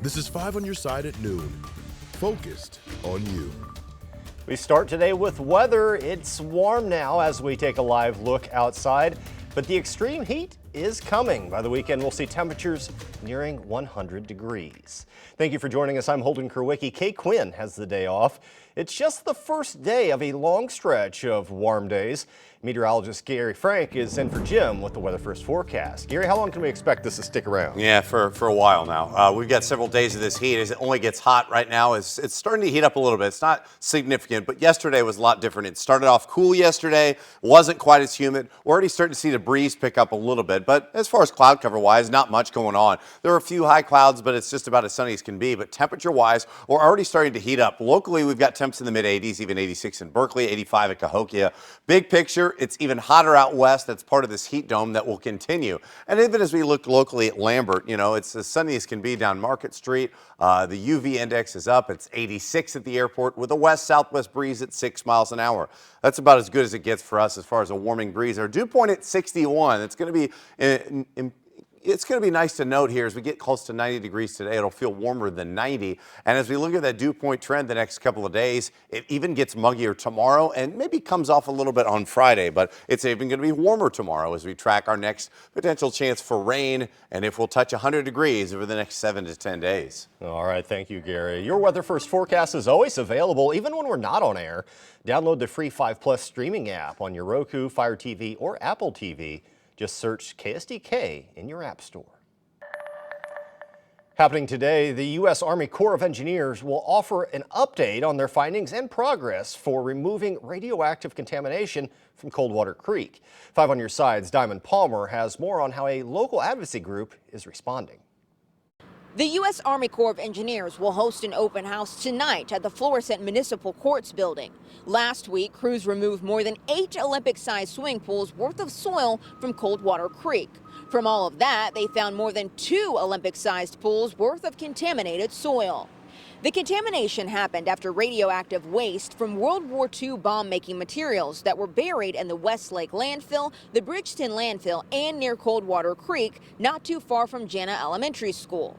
This is 5 on your side at noon. Focused on you. We start today with weather. It's warm now as we take a live look outside, but the extreme heat is coming. By the weekend, we'll see temperatures nearing 100 degrees. Thank you for joining us. I'm Holden Kerwicki. Kay Quinn has the day off. It's just the first day of a long stretch of warm days. Meteorologist Gary Frank is in for Jim with the Weather First forecast. Gary, how long can we expect this to stick around? Yeah, for a while now. We've got several days of this heat. As it only gets hot right now, it's starting to heat up a little bit. It's not significant, but yesterday was a lot different. It started off cool yesterday, wasn't quite as humid. We're already starting to see the breeze pick up a little bit, but as far as cloud cover wise, not much going on. There are a few high clouds, but it's just about as sunny as can be. But temperature wise, we're already starting to heat up. Locally, we've got temps in the mid 80s, even 86 in Berkeley, 85 at Cahokia. Big picture, it's even hotter out west. That's part of this heat dome that will continue. And even as we look locally at Lambert, you know, it's as sunny as can be down Market Street. The UV index is up. It's 86 at the airport with a west-southwest breeze at 6 miles an hour. That's about as good as it gets for us as far as a warming breeze. Our dew point at 61. It's going to be It's going to be nice to note here as we get close to 90 degrees today. It'll feel warmer than 90. And as we look at that dew point trend the next couple of days, it even gets muggier tomorrow and maybe comes off a little bit on Friday. But it's even going to be warmer tomorrow as we track our next potential chance for rain and if we'll touch 100 degrees over the next 7 to 10 days. All right, thank you, Gary. Your Weather First forecast is always available, even when we're not on air. Download the free 5 Plus streaming app on your Roku, Fire TV, or Apple TV. Just search KSDK in your app store. Happening today, the U.S. Army Corps of Engineers will offer an update on their findings and progress for removing radioactive contamination from Coldwater Creek. 5 on your side's Diamond Palmer has more on how a local advocacy group is responding. The U.S. Army Corps of Engineers will host an open house tonight at the Florissant Municipal Courts building. Last week, crews removed more than 8 Olympic-sized swimming pools worth of soil from Coldwater Creek. From all of that, they found more than 2 Olympic-sized pools worth of contaminated soil. The contamination happened after radioactive waste from World War II bomb-making materials that were buried in the Westlake landfill, the Bridgeton landfill, and near Coldwater Creek, not too far from Jana Elementary School.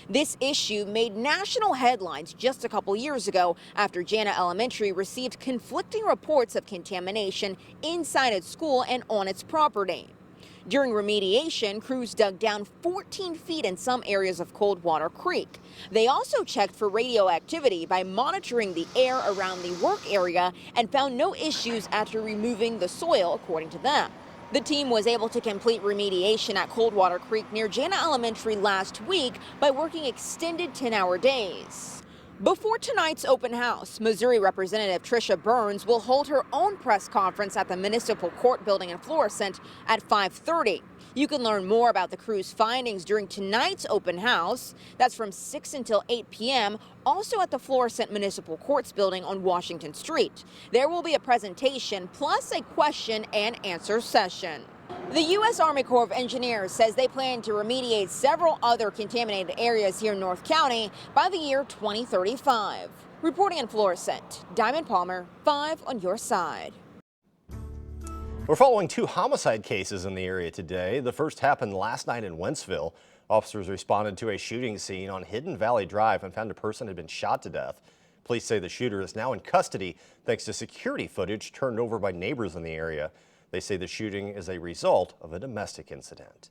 This issue made national headlines just a couple years ago after Jana Elementary received conflicting reports of contamination inside its school and on its property. During remediation, crews dug down 14 feet in some areas of Coldwater Creek. They also checked for radioactivity by monitoring the air around the work area and found no issues after removing the soil, according to them. The team was able to complete remediation at Coldwater Creek near Jana Elementary last week by working extended 10-hour days. Before tonight's open house, Missouri Representative Tricia Burns will hold her own press conference at the Municipal Court building in Florissant at 5:30. You can learn more about the crew's findings during tonight's open house. That's from 6 until 8 p.m., also at the Florissant Municipal Courts building on Washington Street. There will be a presentation plus a question and answer session. The U.S. Army Corps of Engineers says they plan to remediate several other contaminated areas here in North County by the year 2035. Reporting in Florissant, Diamond Palmer, 5 on your side. We're following 2 homicide cases in the area today. The first happened last night in Wentzville. Officers responded to a shooting scene on Hidden Valley Drive and found a person had been shot to death. Police say the shooter is now in custody thanks to security footage turned over by neighbors in the area. They say the shooting is a result of a domestic incident.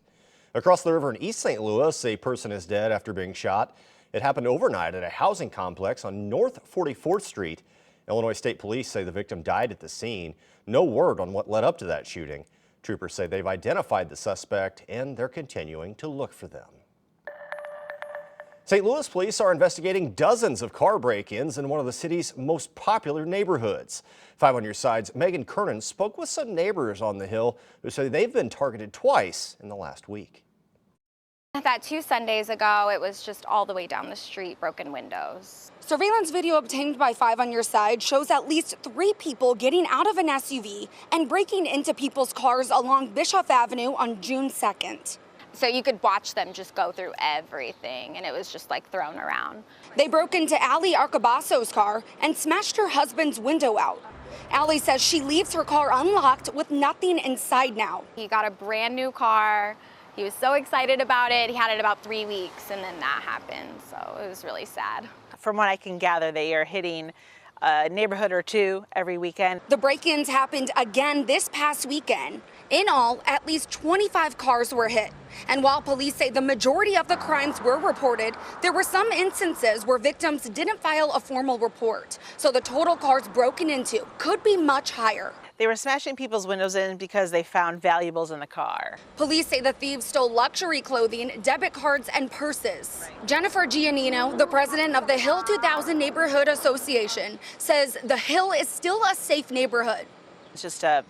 Across the river in East St. Louis, a person is dead after being shot. It happened overnight at a housing complex on North 44th Street. Illinois State Police say the victim died at the scene. No word on what led up to that shooting. Troopers say they've identified the suspect and they're continuing to look for them. St. Louis police are investigating dozens of car break-ins in one of the city's most popular neighborhoods. 5 on your side's Megan Kernan spoke with some neighbors on the Hill who say they've been targeted twice in the last week. That 2 Sundays ago, it was just all the way down the street, broken windows. Surveillance video obtained by 5 on your side shows at least 3 people getting out of an SUV and breaking into people's cars along Bishop Avenue on June 2nd. So you could watch them just go through everything, and it was just like thrown around. They broke into Allie Arcabasso's car and smashed her husband's window out. Allie says she leaves her car unlocked with nothing inside now. He got a brand new car, He was so excited about it. He had it about 3 weeks, and then that happened. So it was really sad. From what I can gather, they are hitting a neighborhood or two every weekend. The break-ins happened again this past weekend. In all, at least 25 cars were hit. And while police say the majority of the crimes were reported, there were some instances where victims didn't file a formal report. So the total cars broken into could be much higher. They were smashing people's windows in because they found valuables in the car. Police say the thieves stole luxury clothing, debit cards, and purses. Jennifer Giannino, the president of the Hill 2000 Neighborhood Association, says the Hill is still a safe neighborhood. It's just a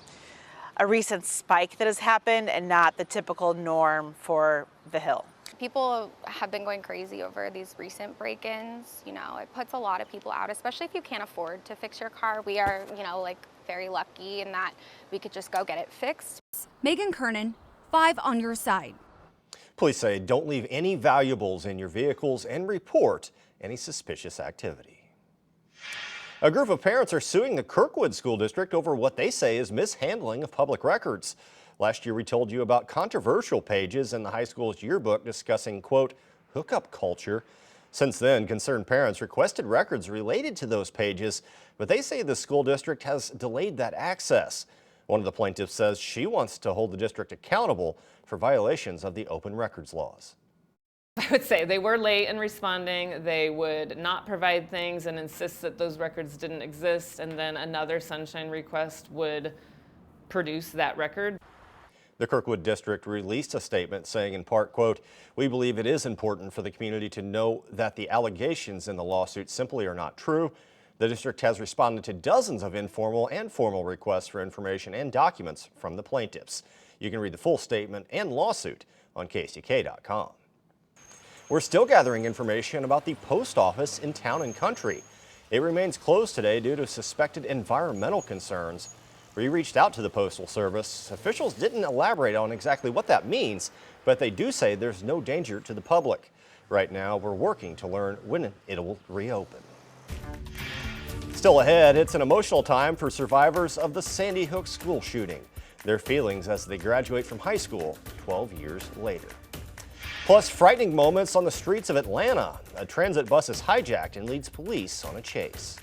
recent spike that has happened and not the typical norm for the Hill. People have been going crazy over these recent break-ins. You know, it puts a lot of people out, especially if you can't afford to fix your car. We are, very lucky in that we could just go get it fixed. Megan Kernan, 5 on your side. Police say don't leave any valuables in your vehicles and report any suspicious activity. A group of parents are suing the Kirkwood School District over what they say is mishandling of public records. Last year, we told you about controversial pages in the high school's yearbook discussing, quote, hookup culture. Since then, concerned parents requested records related to those pages, but they say the school district has delayed that access. One of the plaintiffs says she wants to hold the district accountable for violations of the open records laws. I would say they were late in responding. They would not provide things and insist that those records didn't exist, and then another sunshine request would produce that record. The Kirkwood District released a statement saying in part, quote, we believe it is important for the community to know that the allegations in the lawsuit simply are not true. The district has responded to dozens of informal and formal requests for information and documents from the plaintiffs. You can read the full statement and lawsuit on KCK.com. We're still gathering information about the post office in Town and Country. It remains closed today due to suspected environmental concerns. We reached out to the Postal Service. Officials didn't elaborate on exactly what that means, but they do say there's no danger to the public. Right now, we're working to learn when it will reopen. Still ahead, it's an emotional time for survivors of the Sandy Hook school shooting. Their feelings as they graduate from high school 12 years later. Plus, frightening moments on the streets of Atlanta. A transit bus is hijacked and leads police on a chase.